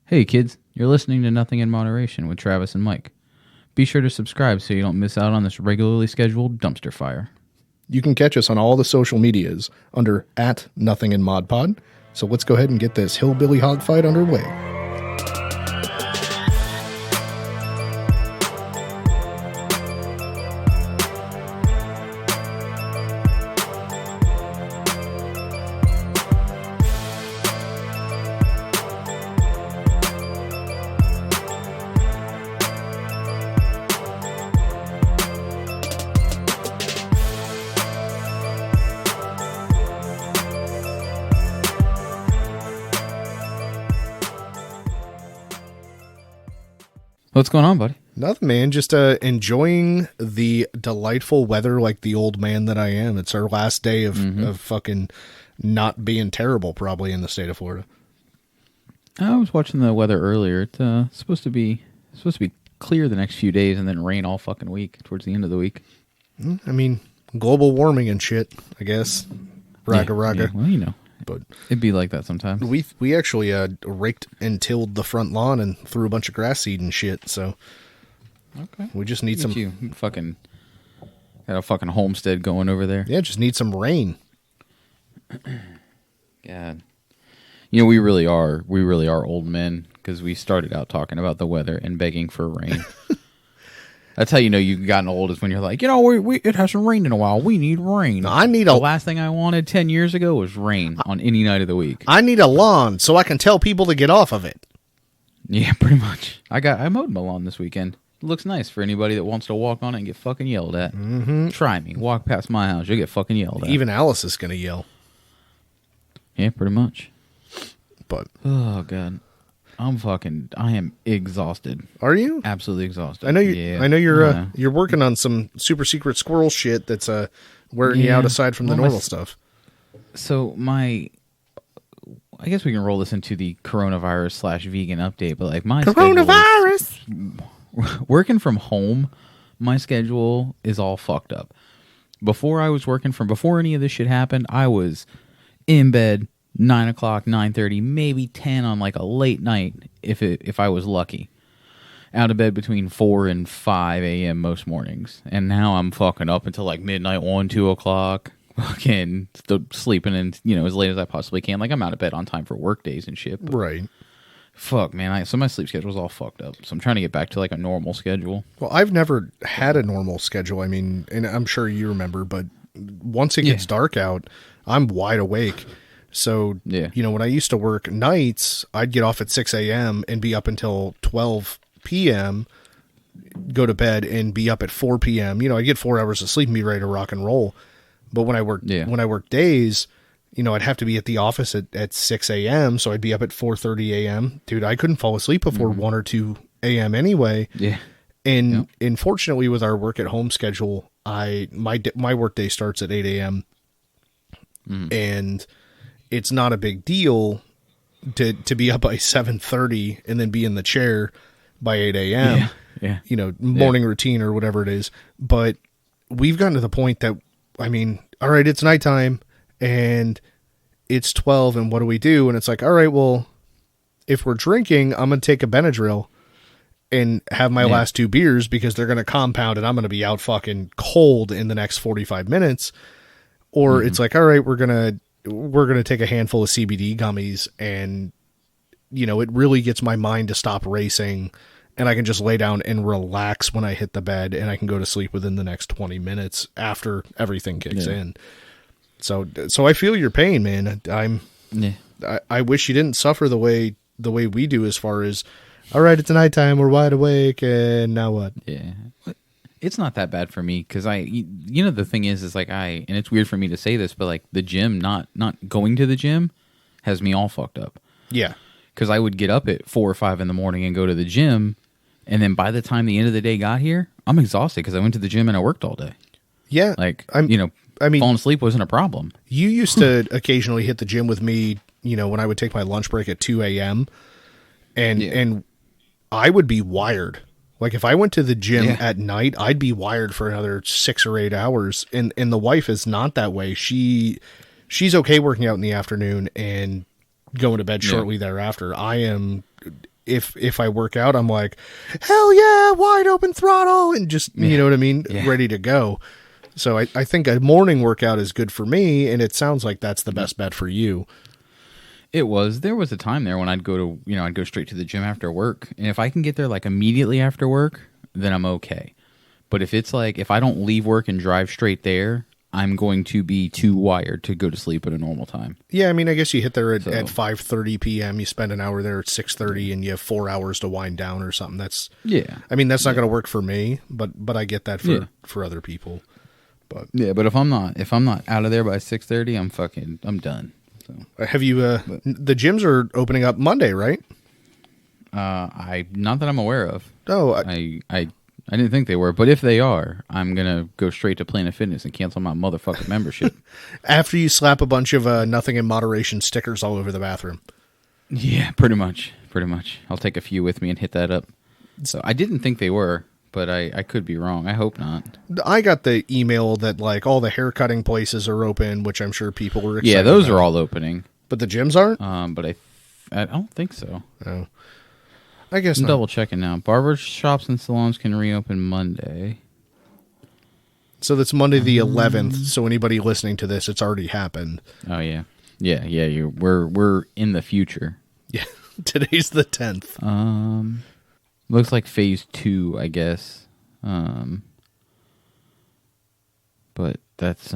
Hey kids, you're listening to Nothing in Moderation with Travis and Mike. Be sure to subscribe so you don't miss out on this regularly scheduled dumpster fire. You can catch us on all the social medias under @NothingInModPod. So let's go ahead and get this hillbilly hog fight underway. What's going on, buddy? Nothing, man. Just enjoying the delightful weather like the old man that I am. It's our last day of fucking not being terrible, probably, in the state of Florida. I was watching the weather earlier. It's supposed to be clear the next few days and then rain all fucking week towards the end of the week. I mean, global warming and shit, I guess. Raga. Yeah, well, you know. But it'd be like that sometimes. We actually raked and tilled the front lawn and threw a bunch of grass seed and shit, so Okay. we just need some... You fucking got a fucking homestead going over there. Yeah, just need some rain. God. You know, we really are old men because we started out talking about the weather and begging for rain. That's how you know you've gotten old, is when you're like, you know, it hasn't rained in a while. We need rain. The last thing I wanted 10 years ago was rain on any night of the week. I need a lawn so I can tell people to get off of it. Yeah, pretty much. I mowed my lawn this weekend. It looks nice for anybody that wants to walk on it and get fucking yelled at. Mm-hmm. Try me. Walk past my house. You'll get fucking yelled at. Even Alice is going to yell. Yeah, pretty much. But oh, God. I am exhausted. Are you? Absolutely exhausted. I know you. Yeah. I know you're working on some super secret squirrel shit that's wearing you out aside from the normal stuff. So I guess we can roll this into the coronavirus/vegan update, but like my coronavirus working from home, my schedule is all fucked up. Before any of this shit happened, I was in bed 9 o'clock, 9:30, maybe 10 on like a late night if I was lucky. Out of bed between 4 and 5 a.m. most mornings. And now I'm fucking up until like midnight, 1, 2 o'clock. Fucking still sleeping in, as late as I possibly can. Like I'm out of bed on time for work days and shit. Right. Fuck, man. So my sleep schedule's all fucked up. So I'm trying to get back to like a normal schedule. Well, I've never had a normal schedule. I mean, and I'm sure you remember, but once it gets dark out, I'm wide awake. So, when I used to work nights, I'd get off at 6 a.m. and be up until 12 p.m., go to bed and be up at 4 p.m. I'd get 4 hours of sleep and be ready to rock and roll. But when I worked days, I'd have to be at the office at 6 a.m., so I'd be up at 4:30 a.m. Dude, I couldn't fall asleep before 1 or 2 a.m. anyway. Yeah. And unfortunately, with our work at home schedule, my work day starts at 8 a.m. And it's not a big deal to be up by 7:30 and then be in the chair by 8 a.m. Yeah. Morning routine or whatever it is. But we've gotten to the point that, I mean, all right, it's nighttime and it's 12 and what do we do? And it's like, all right, well, if we're drinking, I'm going to take a Benadryl and have my last 2 beers because they're going to compound and I'm going to be out fucking cold in the next 45 minutes. Or it's like, all right, we're going to take a handful of CBD gummies and, it really gets my mind to stop racing and I can just lay down and relax when I hit the bed and I can go to sleep within the next 20 minutes after everything kicks in. So I feel your pain, man. I wish you didn't suffer the way we do as far as, all right, it's nighttime, we're wide awake, and now what? Yeah. It's not that bad for me because the thing is like and it's weird for me to say this, but like the gym, not going to the gym has me all fucked up. Yeah. Because I would get up at 4 or 5 in the morning and go to the gym. And then by the time the end of the day got here, I'm exhausted because I went to the gym and I worked all day. Yeah. Like, falling asleep wasn't a problem. You used to occasionally hit the gym with me, when I would take my lunch break at 2 a.m. And I would be wired. Like if I went to the gym at night, I'd be wired for another 6 or 8 hours. And the wife is not that way. She's okay working out in the afternoon and going to bed shortly thereafter. I am if I work out, I'm like, hell yeah, wide open throttle, and just, you know what I mean? Yeah. Ready to go. So I think a morning workout is good for me, and it sounds like that's the best bet for you. There was a time there when I'd go straight to the gym after work. And if I can get there like immediately after work, then I'm okay. But if it's like, if I don't leave work and drive straight there, I'm going to be too wired to go to sleep at a normal time. Yeah, I mean, I guess you hit there at 5:30 p.m. You spend an hour there at 6:30, and you have 4 hours to wind down or something. That's I mean, that's not going to work for me, but I get that for other people. But yeah, but if I'm not out of there by 6:30, I'm done. So have you? The gyms are opening up Monday, right? Not that I'm aware of. Oh, I didn't think they were, but if they are, I'm gonna go straight to Planet Fitness and cancel my motherfucking membership. After you slap a bunch of nothing in moderation stickers all over the bathroom. Yeah, pretty much. I'll take a few with me and hit that up. So I didn't think they were, but I could be wrong. I hope not. I got the email that like all the haircutting places are open, which I'm sure people were excited Yeah, those about. are all opening. But the gyms aren't? But I don't think so. Oh. I guess I'm not. double checking now. Barber shops and salons can reopen Monday. So that's Monday the 11th. So anybody listening to this, it's already happened. Oh yeah. We're in the future. Yeah. Today's the 10th. Looks like phase 2, I guess. But that's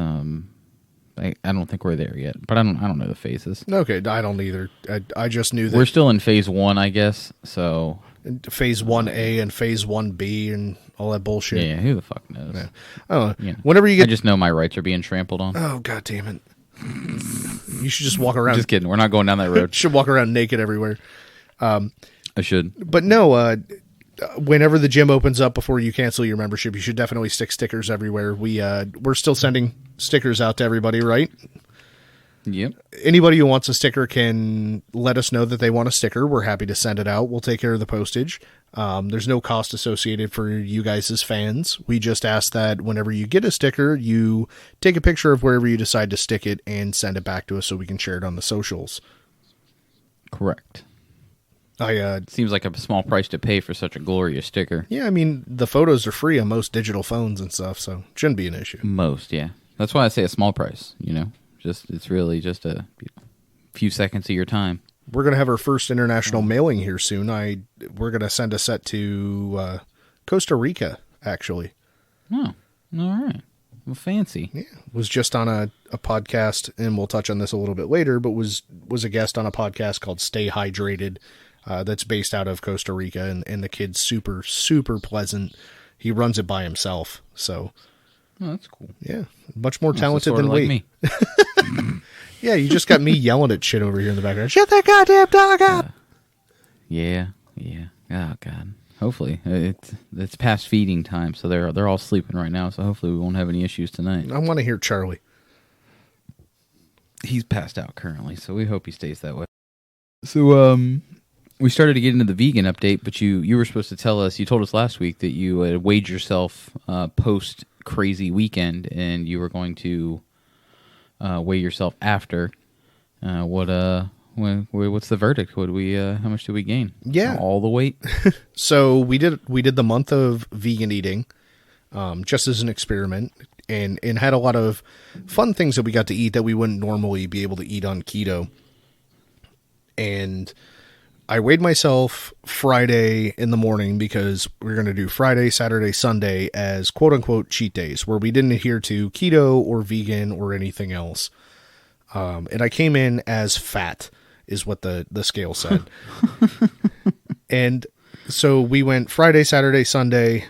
I don't think we're there yet. But I don't know the phases. Okay, I don't either. I just knew that We're still in phase 1, I guess. So phase 1A and phase 1B and all that bullshit. yeah, who the fuck knows? Yeah. I don't know. You know, Whenever you I get just know my rights are being trampled on. Oh, god damn it. You should just walk around. Just kidding. We're not going down that road. Should walk around naked everywhere. I should. But no, whenever the gym opens up before you cancel your membership, you should definitely stick stickers everywhere. We're still sending stickers out to everybody, right? Yep. Anybody who wants a sticker can let us know that they want a sticker. We're happy to send it out. We'll take care of the postage. There's no cost associated for you guys as fans. We just ask that whenever you get a sticker, you take a picture of wherever you decide to stick it and send it back to us so we can share it on the socials. Correct. It seems like a small price to pay for such a glorious sticker. Yeah, I mean, the photos are free on most digital phones and stuff, so it shouldn't be an issue. Most, yeah. That's why I say a small price, It's really just a few seconds of your time. We're going to have our first international mailing here soon. We're going to send a set to Costa Rica, actually. Oh, all right. Well, fancy. Yeah, was just on a podcast, and we'll touch on this a little bit later, but was a guest on a podcast called Stay Hydrated, that's based out of Costa Rica, and the kid's super, super pleasant. He runs it by himself, so... Oh, that's cool. Yeah, much more talented than like me. Yeah, you just got me yelling at shit over here in the background. Shut that goddamn dog up! Yeah. Oh, God. Hopefully. It's past feeding time, so they're all sleeping right now, so hopefully we won't have any issues tonight. I want to hear Charlie. He's passed out currently, so we hope he stays that way. So, we started to get into the vegan update, but you were supposed to tell us, you told us last week that you had weighed yourself post crazy weekend, and you were going to weigh yourself after. What's the verdict? How much did we gain? Yeah, all the weight. So we did the month of vegan eating, just as an experiment, and had a lot of fun things that we got to eat that we wouldn't normally be able to eat on keto. And I weighed myself Friday in the morning because we're going to do Friday, Saturday, Sunday as quote-unquote cheat days where we didn't adhere to keto or vegan or anything else. And I came in as fat is what the scale said. And so we went Friday, Saturday, Sunday,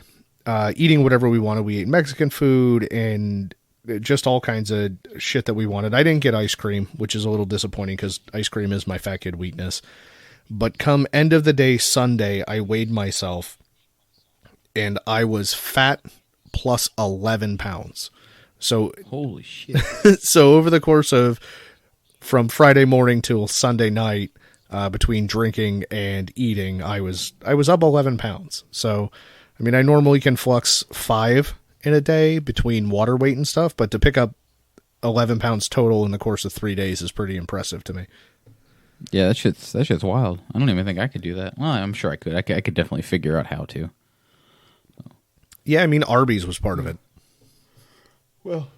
eating whatever we wanted. We ate Mexican food and just all kinds of shit that we wanted. I didn't get ice cream, which is a little disappointing because ice cream is my fat kid weakness. But come end of the day Sunday, I weighed myself, and I was fat plus 11 pounds. So holy shit! So over the course of from Friday morning till Sunday night, between drinking and eating, I was up 11 pounds. So, I mean, I normally can flux 5 in a day between water weight and stuff, but to pick up 11 pounds total in the course of 3 days is pretty impressive to me. Yeah, that shit's wild. I don't even think I could do that. Well, I'm sure I could. I could definitely figure out how to. Yeah, I mean, Arby's was part of it. Well,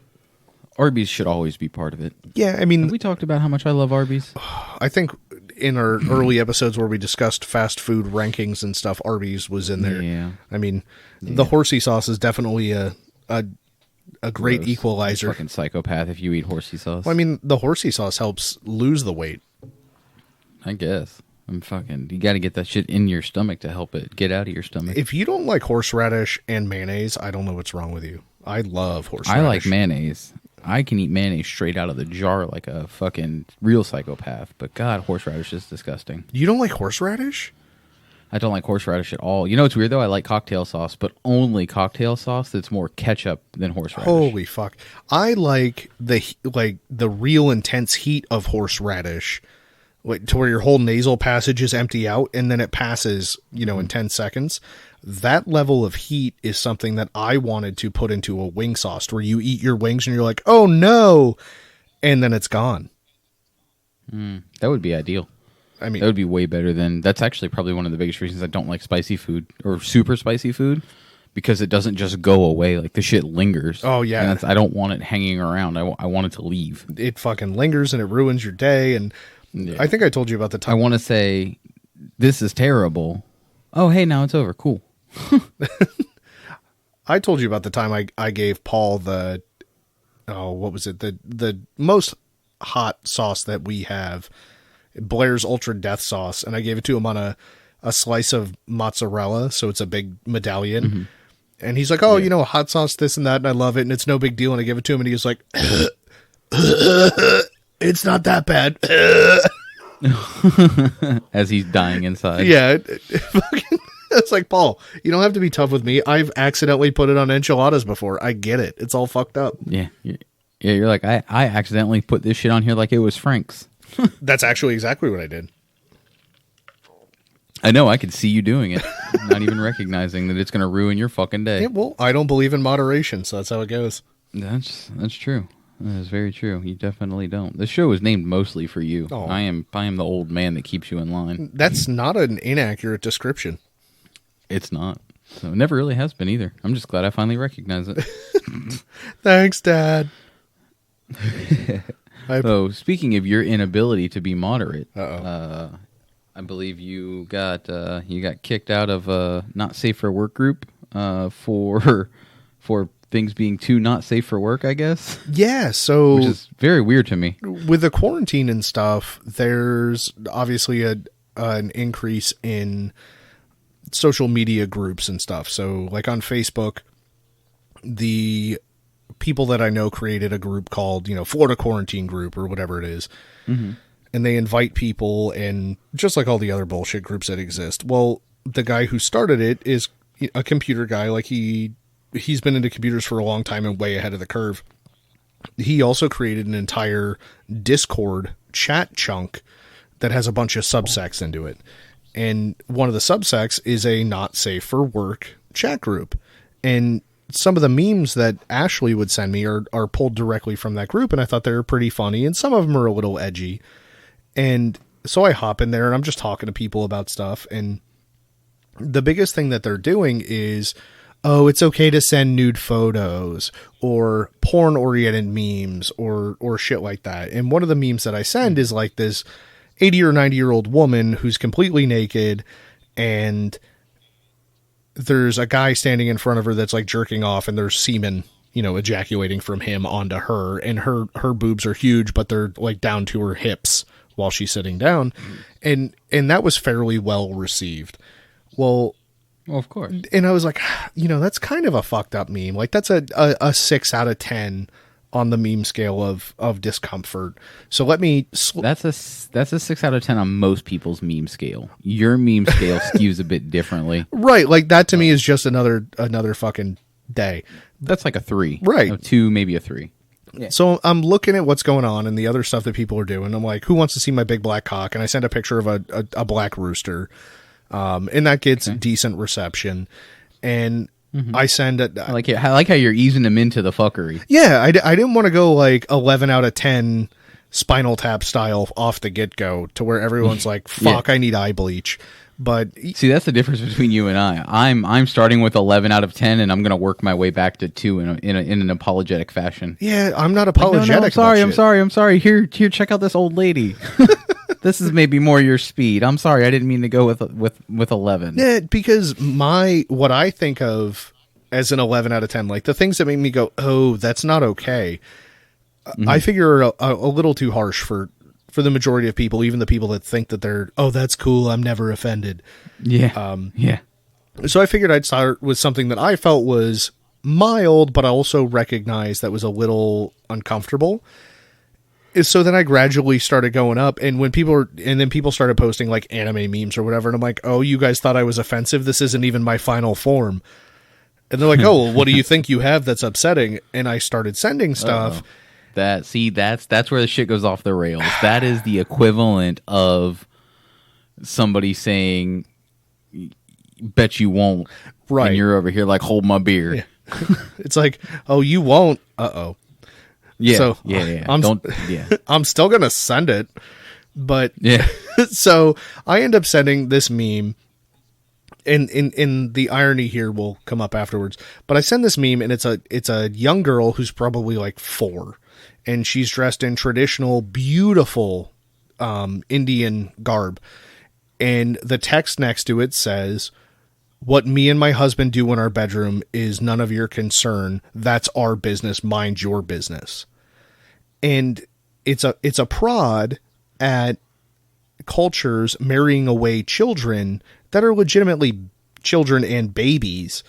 Arby's should always be part of it. Yeah, I mean, Have we talked about how much I love Arby's? I think in our early episodes where we discussed fast food rankings and stuff, Arby's was in there. Yeah. I mean, the horsey sauce is definitely a great Gross. equalizer. Fucking psychopath if you eat horsey sauce. Well, I mean, the horsey sauce helps lose the weight. I guess. You got to get that shit in your stomach to help it get out of your stomach. If you don't like horseradish and mayonnaise, I don't know what's wrong with you. I love horseradish. I like mayonnaise. I can eat mayonnaise straight out of the jar like a fucking real psychopath. But God, horseradish is disgusting. You don't like horseradish? I don't like horseradish at all. You know what's weird though? I like cocktail sauce, but only cocktail sauce that's more ketchup than horseradish. Holy fuck! I like the real intense heat of horseradish, like to where your whole nasal passages empty out and then it passes, in 10 seconds. That level of heat is something that I wanted to put into a wing sauce, where you eat your wings and you're like, oh no, and then it's gone. That would be ideal. I mean, That would be way better than... That's actually probably one of the biggest reasons I don't like spicy food or super spicy food, because it doesn't just go away. Like, the shit lingers. Oh, yeah. And I don't want it hanging around. I want it to leave. it fucking lingers and it ruins your day. And Yeah. I think I told you about the I time. want to say, this is terrible. Oh, hey, now it's over. Cool. I told you about the time I gave Paul what was it? The most hot sauce that we have, Blair's Ultra Death Sauce, and I gave it to him on a slice of mozzarella, so it's a big medallion. Mm-hmm. And he's like, oh, hot sauce, this and that, and I love it, and it's no big deal. And I give it to him, and he was like, it's not that bad. As he's dying inside. Yeah. It's like, Paul, you don't have to be tough with me. I've accidentally put it on enchiladas before. I get it. It's all fucked up. Yeah. You're like, I accidentally put this shit on here like it was Frank's. That's actually exactly what I did. I know. I could see you doing it. Not even recognizing that it's going to ruin your fucking day. Yeah, well, I don't believe in moderation, so that's how it goes. That's true. That is very true. You definitely don't. This show is named mostly for you. Oh. I am the old man that keeps you in line. That's not an inaccurate description. It's not. So it never really has been either. I'm just glad I finally recognize it. Thanks, Dad. So speaking of your inability to be moderate, Uh-oh. I believe you got kicked out of not safe for work group for things being too not safe for work, I guess. Yeah, so Which is very weird to me. with the quarantine and stuff, there's obviously an increase in social media groups and stuff. So like on Facebook, the people that I know created a group called, Florida Quarantine Group or whatever it is. Mm-hmm. And they invite people, and just like all the other bullshit groups that exist. Well, the guy who started it is a computer guy. Like he's been into computers for a long time and way ahead of the curve. He also created an entire Discord chat chunk that has a bunch of subsects into it. And one of the subsects is a not safe for work chat group. And some of the memes that Ashley would send me are pulled directly from that group. And I thought they were pretty funny. And some of them are a little edgy. And so I hop in there and I'm just talking to people about stuff. And the biggest thing that they're doing is, oh, it's okay to send nude photos or porn oriented memes or shit like that. And one of the memes that I send is like this 80 or 90-year-old woman who's completely naked, and there's a guy standing in front of her that's like jerking off, and there's semen, ejaculating from him onto her, and her boobs are huge, but they're like down to her hips while she's sitting down. And that was fairly well received. Well, of course. And I was like, that's kind of a fucked up meme. Like that's a 6 out of 10 on the meme scale of discomfort. So let me... That's a 6 out of 10 on most people's meme scale. Your meme scale skews a bit differently. Right. Like that to me is just another fucking day. That's like a 3. Right. A 2, maybe a 3. Yeah. So I'm looking at what's going on and the other stuff that people are doing. I'm like, who wants to see my big black cock? And I send a picture of a black rooster. And that gets decent reception. And I send it. I like how you're easing them into the fuckery. Yeah, I didn't want to go like 11 out of 10 Spinal Tap style off the get-go to where everyone's like, fuck, I need eye bleach. But see, that's the difference between you and I. I'm starting with 11 out of 10, and I'm going to work my way back to 2 in an apologetic fashion. Yeah, I'm not apologetic. No, I'm sorry. Here, check out this old lady. This is maybe more your speed. I'm sorry, I didn't mean to go with 11. Yeah, because what I think of as an 11 out of 10, like the things that make me go, oh, that's not okay. I figure are a little too harsh for the majority of people, even the people that think that they're, oh, that's cool, I'm never offended. Yeah. Yeah. So I figured I'd start with something that I felt was mild, but I also recognized that was a little uncomfortable. So then I gradually started going up, and then people started posting like anime memes or whatever, and I'm like, oh, you guys thought I was offensive? This isn't even my final form. And they're like, oh, well, what do you think you have that's upsetting? And I started sending stuff. That's where the shit goes off the rails. That is the equivalent of somebody saying, bet you won't. Right. And you're over here like, hold my beer. Yeah. It's like, oh, you won't. Uh-oh. Yeah. So yeah. I'm still going to send it. But yeah. So I end up sending this meme. And in the irony here will come up afterwards. But I send this meme, and it's a young girl who's probably like 4. And she's dressed in traditional, beautiful Indian garb. And the text next to it says, what me and my husband do in our bedroom is none of your concern. That's our business. Mind your business. And it's a prod at cultures marrying away children that are legitimately children and babies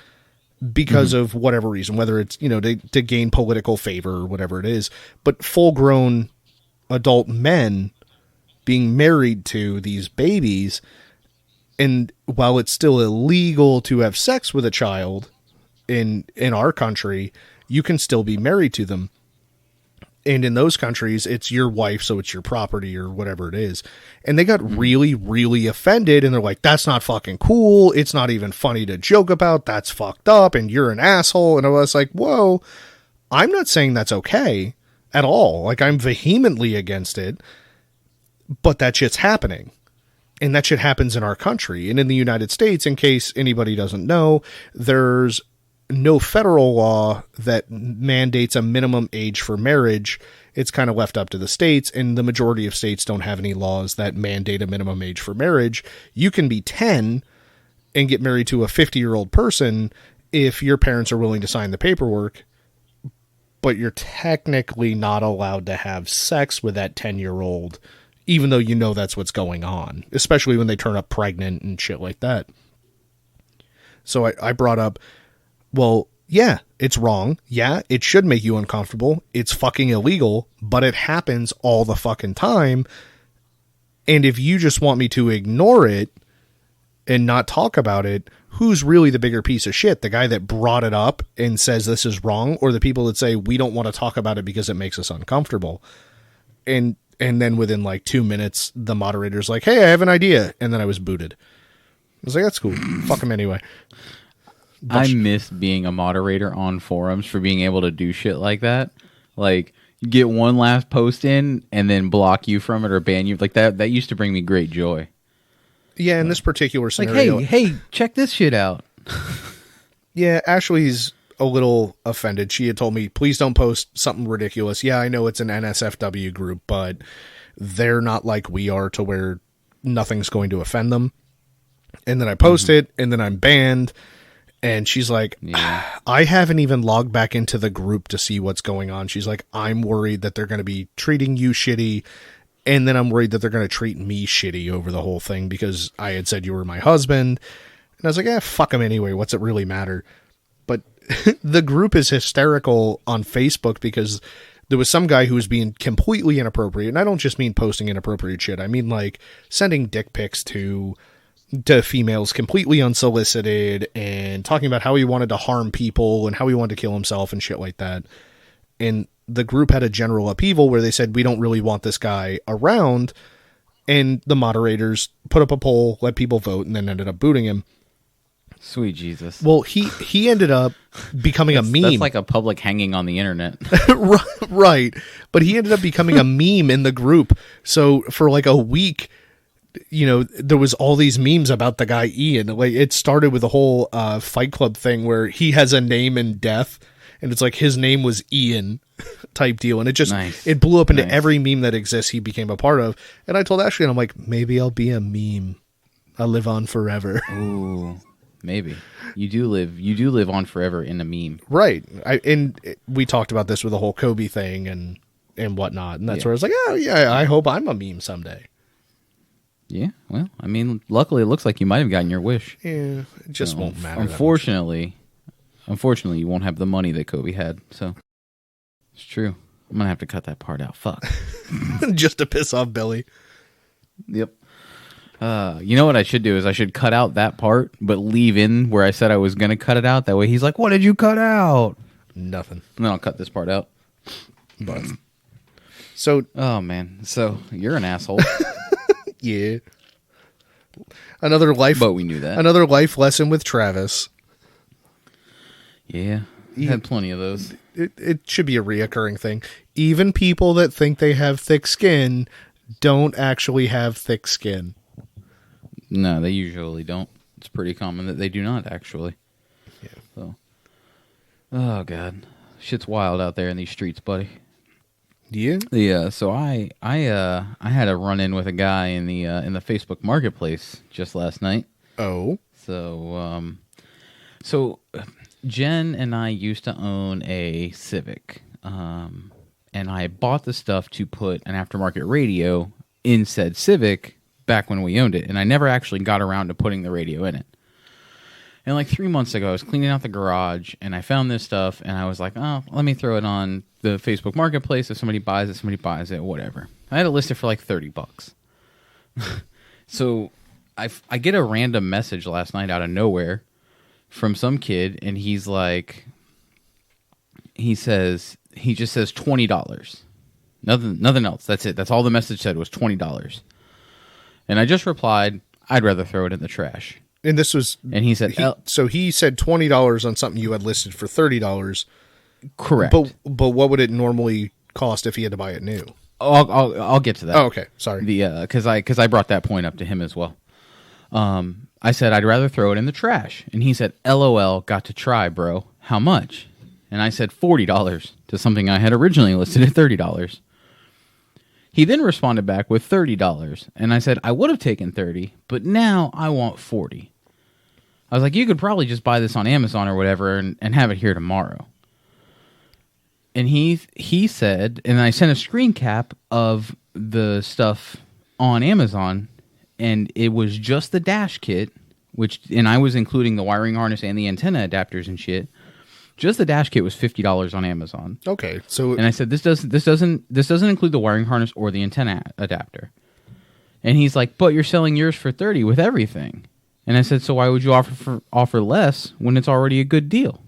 because of whatever reason, whether it's, to gain political favor or whatever it is, but full grown adult men being married to these babies. And while it's still illegal to have sex with a child in our country, you can still be married to them. And in those countries, it's your wife, so it's your property or whatever it is. And they got really, really offended, and they're like, that's not fucking cool. It's not even funny to joke about. That's fucked up, and you're an asshole. And I was like, whoa, I'm not saying that's okay at all. Like, I'm vehemently against it, but that shit's happening. And that shit happens in our country. And in the United States, in case anybody doesn't know, there's no federal law that mandates a minimum age for marriage. It's kind of left up to the states, and the majority of states don't have any laws that mandate a minimum age for marriage. You can be 10 and get married to a 50-year-old person if your parents are willing to sign the paperwork, but you're technically not allowed to have sex with that 10-year-old, even though you know that's what's going on, especially when they turn up pregnant and shit like that. So I brought up, well, yeah, it's wrong. Yeah, it should make you uncomfortable. It's fucking illegal, but it happens all the fucking time. And if you just want me to ignore it and not talk about it, who's really the bigger piece of shit? The guy that brought it up and says this is wrong, or the people that say we don't want to talk about it because it makes us uncomfortable? And then within like 2 minutes, the moderator's like, hey, I have an idea. And then I was booted. I was like, that's cool. Fuck him anyway. I miss being a moderator on forums for being able to do shit like that. Like, get one last post in and then block you from it or ban you. Like, that used to bring me great joy. Yeah, in this particular scenario. Like, hey, check this shit out. Yeah, Ashley's a little offended. She had told me, please don't post something ridiculous. Yeah, I know it's an NSFW group, but they're not like we are to where nothing's going to offend them. And then I post it, and then I'm banned. And she's like, I haven't even logged back into the group to see what's going on. She's like, I'm worried that they're going to be treating you shitty. And then I'm worried that they're going to treat me shitty over the whole thing because I had said you were my husband. And I was like, fuck them anyway. What's it really matter? But the group is hysterical on Facebook because there was some guy who was being completely inappropriate. And I don't just mean posting inappropriate shit. I mean like sending dick pics to females completely unsolicited and talking about how he wanted to harm people and how he wanted to kill himself and shit like that. And the group had a general upheaval where they said, we don't really want this guy around. And the moderators put up a poll, let people vote, and then ended up booting him. Sweet Jesus. Well, he ended up becoming a meme. That's like a public hanging on the internet. Right. But he ended up becoming a meme in the group. So for like a week, there was all these memes about the guy Ian. Like it started with a whole Fight Club thing where he has a name in death, and it's like his name was Ian type deal. And it just it blew up into every meme that exists he became a part of. And I told Ashley, and I'm like, maybe I'll be a meme. I'll live on forever. Ooh. Maybe you do live on forever in a meme, right? And we talked about this with the whole Kobe thing and whatnot, and that's where I was like, oh yeah, I hope I'm a meme someday. Yeah, well, I mean, luckily it looks like you might have gotten your wish. Yeah, it just won't matter. Unfortunately, you won't have the money that Kobe had. So it's true. I'm gonna have to cut that part out. Fuck. Just to piss off Billy. Yep. You know what I should do is I should cut out that part, but leave in where I said I was going to cut it out. That way he's like, what did you cut out? Nothing. And then I'll cut this part out. But so, oh man. So you're an asshole. Yeah. Another life. But we knew that. Another life lesson with Travis. Yeah. He had plenty of those. It should be a reoccurring thing. Even people that think they have thick skin don't actually have thick skin. No, they usually don't. It's pretty common that they do not, actually. Yeah. So, oh god, shit's wild out there in these streets, buddy. Yeah. Yeah. So I had a run in with a guy in the Facebook Marketplace just last night. Oh. So Jen and I used to own a Civic, and I bought the stuff to put an aftermarket radio in said Civic back when we owned it, and I never actually got around to putting the radio in it. And like 3 months ago, I was cleaning out the garage, and I found this stuff, and I was like, oh, let me throw it on the Facebook Marketplace. If somebody buys it, whatever. I had it listed for like $30. So I get a random message last night out of nowhere from some kid, and he just says $20. Nothing else. That's it. That's all the message said was $20. And I just replied, I'd rather throw it in the trash. And this was... And he said... so he said $20 on something you had listed for $30. Correct. But what would it normally cost if he had to buy it new? I'll get to that. Oh, okay. Sorry. Because I brought that point up to him as well. I said, I'd rather throw it in the trash. And he said, LOL, got to try, bro. How much? And I said $40 to something I had originally listed at $30. He then responded back with $30, and I said, I would have taken $30, but now I want $40. I was like, you could probably just buy this on Amazon or whatever and have it here tomorrow. And he said, and I sent a screen cap of the stuff on Amazon, and it was just the dash kit, and I was including the wiring harness and the antenna adapters and shit. Just the dash kit was $50 on Amazon. Okay, so and I said this doesn't include the wiring harness or the antenna adapter. And he's like, "But you're selling yours for $30 with everything." And I said, "So why would you offer less when it's already a good deal?"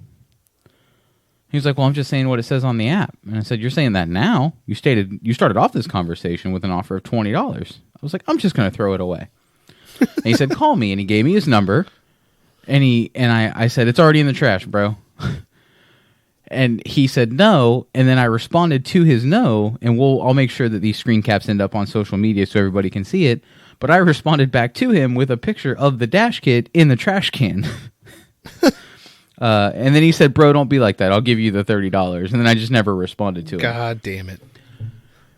He was like, "Well, I'm just saying what it says on the app." And I said, "You're saying that now? You started off this conversation with an offer of $20." I was like, "I'm just going to throw it away." And he said, "Call me," and he gave me his number. And I said, "It's already in the trash, bro." And he said no, and then I responded to his no, and I'll make sure that these screen caps end up on social media so everybody can see it. But I responded back to him with a picture of the dash kit in the trash can. And then he said, "Bro, don't be like that. I'll give you the $30." And then I just never responded to him. God damn it.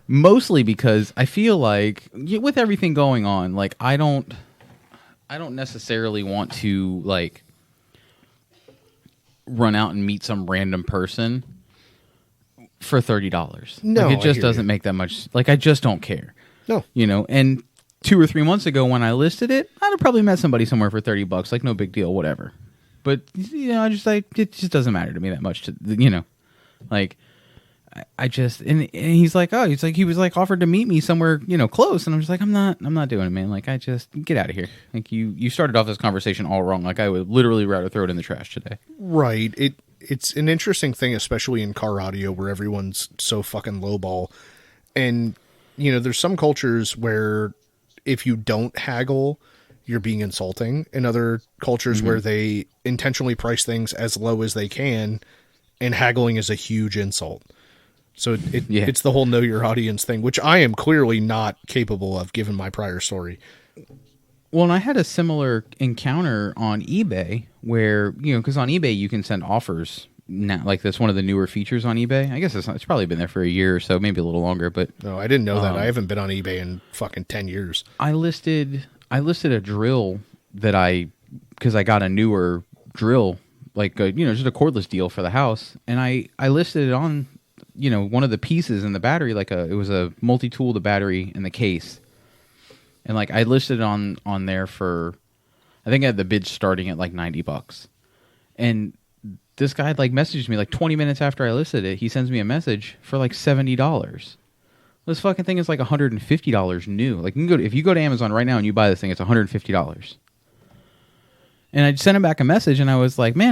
Mostly because I feel like with everything going on, like I don't necessarily want to like run out and meet some random person for $30. No, like, it just doesn't make that much. Like, I just don't care. No, and 2 or 3 months ago when I listed it, I'd have probably met somebody somewhere for $30. Like, no big deal, whatever. But I just like it just doesn't matter to me that much. Like I just and he's like, oh, he was like offered to meet me somewhere close, and I'm just like, I'm not doing it, man. Like, I just get out of here. Like you started off this conversation all wrong. Like, I would literally rather throw it in the trash today. Right. It's an interesting thing, especially in car audio, where everyone's so fucking lowball, and there's some cultures where if you don't haggle, you're being insulting. In other cultures where they intentionally price things as low as they can, and haggling is a huge insult. So it's the whole know your audience thing, which I am clearly not capable of given my prior story. Well, and I had a similar encounter on eBay where, because on eBay you can send offers now. Like, that's one of the newer features on eBay. I guess it's probably been there for a year or so, maybe a little longer. But no, I didn't know that. I haven't been on eBay in fucking 10 years. I listed a drill because I got a newer drill, like just a cordless deal for the house, and I listed it on one of the pieces in the battery, it was a multi-tool, the battery and the case. And I listed it on there for, I think I had the bid starting at like $90. And this guy messaged me 20 minutes after I listed it. He sends me a message for $70. This fucking thing is $150 new. If you go to Amazon right now and you buy this thing, it's $150. And I sent him back a message and I was like, this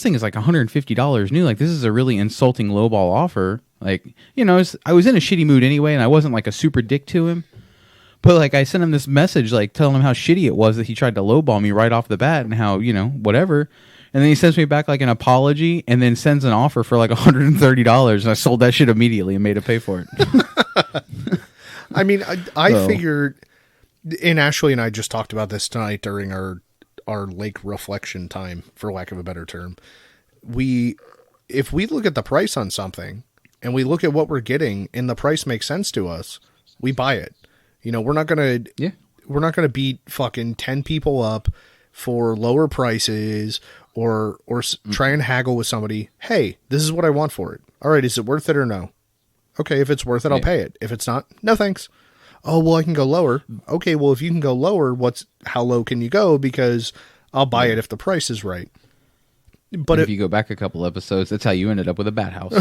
thing is $150 new. This is a really insulting lowball offer. I was in a shitty mood anyway, and I wasn't a super dick to him. But I sent him this message telling him how shitty it was that he tried to lowball me right off the bat and how, whatever. And then he sends me back an apology and then sends an offer for $130, and I sold that shit immediately and made him pay for it. I mean, I figured, and Ashley and I just talked about this tonight during our lake reflection time, for lack of a better term. If we look at the price on something and we look at what we're getting and the price makes sense to us, we buy it. We're not going to beat fucking 10 people up for lower prices or try and haggle with somebody. Hey, this is what I want for it. All right. Is it worth it or no? Okay. If it's worth it, I'll pay it. If it's not, no thanks. Oh, well, I can go lower. Okay. Well, if you can go lower, how low can you go? Because I'll buy it if the price is right. But if you go back a couple episodes, that's how you ended up with a bat house.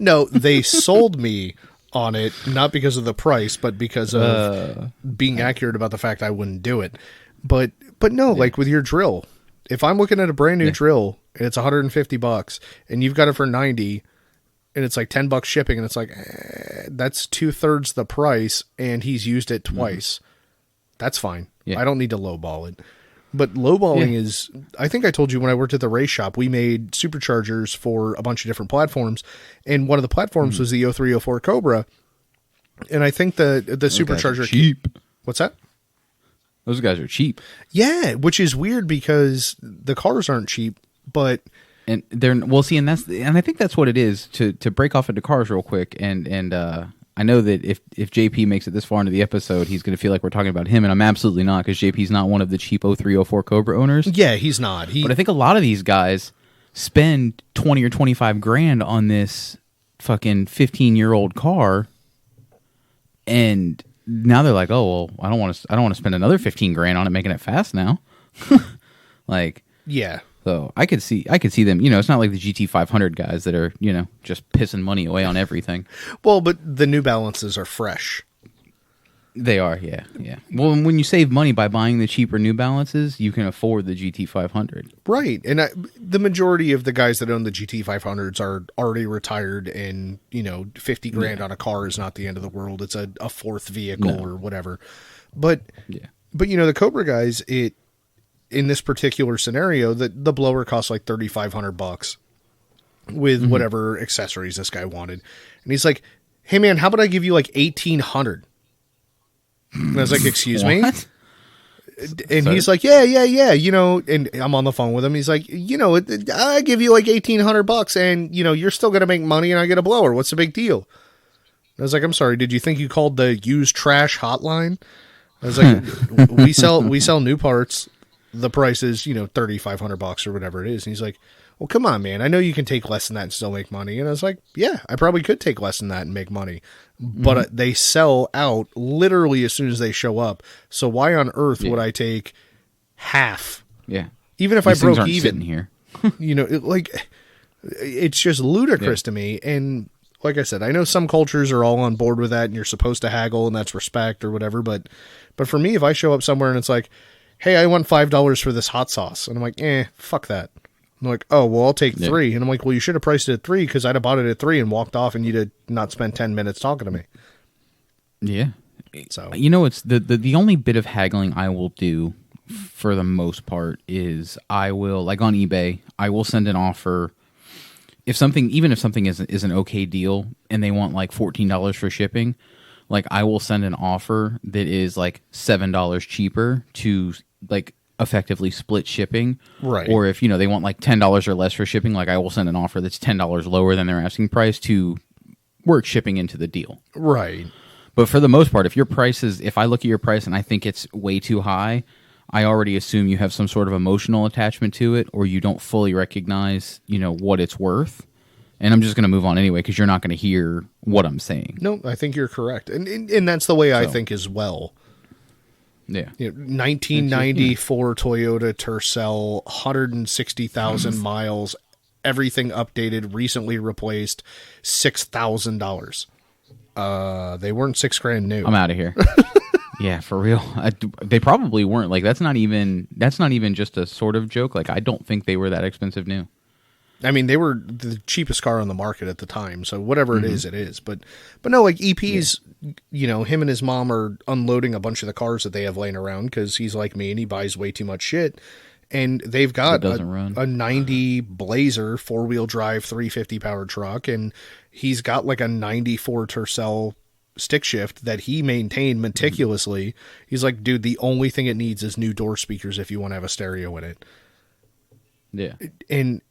No, they sold me on it, not because of the price, but because of being accurate about the fact I wouldn't do it. But no, with your drill, if I'm looking at a brand new drill and it's $150 and you've got it for 90 and it's $10 shipping and it's that's 2/3 the price and he's used it twice. That's fine. Yeah. I don't need to lowball it. But lowballing is, I think I told you when I worked at the race shop, we made superchargers for a bunch of different platforms. And one of the platforms was the 0304 Cobra. And I think the supercharger. Cheap. What's that? Those guys are cheap. Yeah, which is weird because the cars aren't cheap, but. And I think that's what it is, to break off into cars real quick. And I know that if JP makes it this far into the episode, he's going to feel like we're talking about him, and I'm absolutely not, because JP's not one of the cheap 0304 Cobra owners. Yeah, he's not. But I think a lot of these guys spend 20 or 25 grand on this fucking 15-year-old car, and now they're like, oh, well, I don't want to spend another 15 grand on it, making it fast now. Yeah. So I could see them, it's not like the GT500 guys that are, just pissing money away on everything. Well, but the New Balances are fresh. They are, yeah. Well, when you save money by buying the cheaper New Balances, you can afford the GT500. Right. And the majority of the guys that own the GT500s are already retired, and, 50 grand on a car is not the end of the world. It's a fourth vehicle or whatever. But the Cobra guys, in this particular scenario, the blower costs $3,500 with whatever accessories this guy wanted. And he's like, hey man, how about I give you $1,800? And I was like, excuse me? And he's like, yeah. And I'm on the phone with him. He's like, I give you $1,800 and you're still going to make money and I get a blower. What's the big deal? And I was like, I'm sorry. Did you think you called the used trash hotline? I was like, we sell new parts. The price is, $3,500 or whatever it is. And he's like, well, come on, man. I know you can take less than that and still make money. And I was like, yeah, I probably could take less than that and make money. But they sell out literally as soon as they show up. So why on earth would I take half? Yeah. Even if I broke even here. It's just ludicrous to me. And like I said, I know some cultures are all on board with that and you're supposed to haggle and that's respect or whatever. But for me, if I show up somewhere and it's like, hey, I want $5 for this hot sauce. And I'm like, fuck that. I'm like, oh, well, I'll take 3. And I'm like, well, you should have priced it at 3 because I'd have bought it at 3 and walked off and you'd have not spent 10 minutes talking to me. Yeah. So it's the only bit of haggling I will do for the most part is I will, like on eBay, I will send an offer. Even if something is an okay deal and they want like $14 for shipping, like I will send an offer that is like $7 cheaper to like effectively split shipping. Right. Or if, they want like $10 or less for shipping, like I will send an offer that's $10 lower than their asking price to work shipping into the deal. Right. But for the most part, if I look at your price and I think it's way too high, I already assume you have some sort of emotional attachment to it, or you don't fully recognize, what it's worth. And I'm just going to move on anyway, because you're not going to hear what I'm saying. No, I think you're correct. And that's the way I think as well. Yeah. 1994 Toyota Tercel, 160,000 miles, everything updated, recently replaced, $6,000. They weren't $6,000 new. I'm out of here. Yeah, for real. They probably weren't. Like that's not even just a sort of joke. Like I don't think they were that expensive new. I mean, they were the cheapest car on the market at the time. So whatever it is, it is. But no, like EP's, him and his mom are unloading a bunch of the cars that they have laying around because he's like me and he buys way too much shit. And they've got a 90 Blazer 4-wheel drive 350 powered truck, and he's got like a 94 Tercel stick shift that he maintained meticulously. He's like, dude, the only thing it needs is new door speakers if you want to have a stereo in it. Yeah. And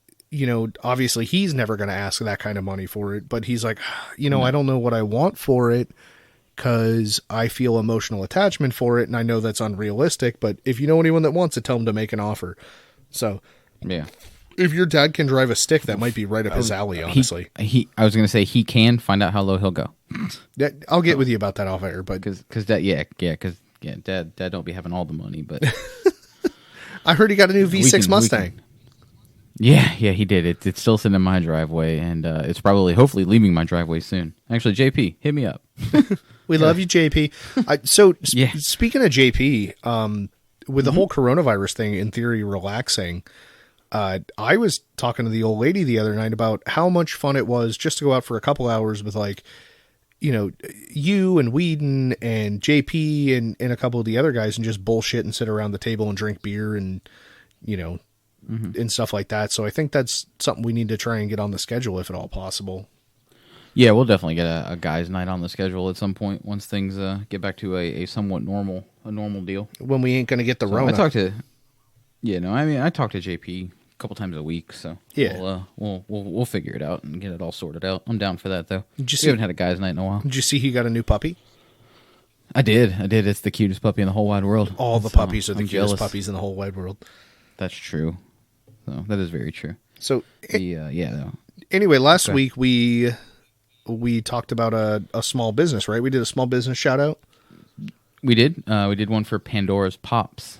obviously he's never going to ask that kind of money for it, but he's like, I don't know what I want for it because I feel emotional attachment for it, and I know that's unrealistic, but if you know anyone that wants it, tell them to make an offer. So yeah, if your dad can drive a stick, that might be right up his alley, honestly. I was going to say he can find out how low he'll go. I'll get with you about that off air, but because dad don't be having all the money, but I heard he got a new V6 Mustang. Yeah, he did. It's still sitting in my driveway, and it's hopefully leaving my driveway soon. Actually, JP, hit me up. We love you, JP. Speaking of JP, with the whole coronavirus thing, in theory, relaxing, I was talking to the old lady the other night about how much fun it was just to go out for a couple hours with like, you and Whedon and JP and a couple of the other guys and just bullshit and sit around the table and drink beer and, and stuff like that. So I think that's something we need to try and get on the schedule if at all possible. Yeah, we'll definitely get a guys' night on the schedule at some point once things get back to a somewhat normal deal. When we ain't going to get the Rona. I talked to JP a couple times a week, so yeah, we'll figure it out and get it all sorted out. I'm down for that though. We haven't had a guys' night in a while. Did you see he got a new puppy? I did. It's the cutest puppy in the whole wide world. All the puppies are the cutest puppies in the whole wide world. That's true. So that is very true. So no. Anyway, last week we talked about a small business, right? We did a small business shout out. We did. We did one for Pandora's Pops.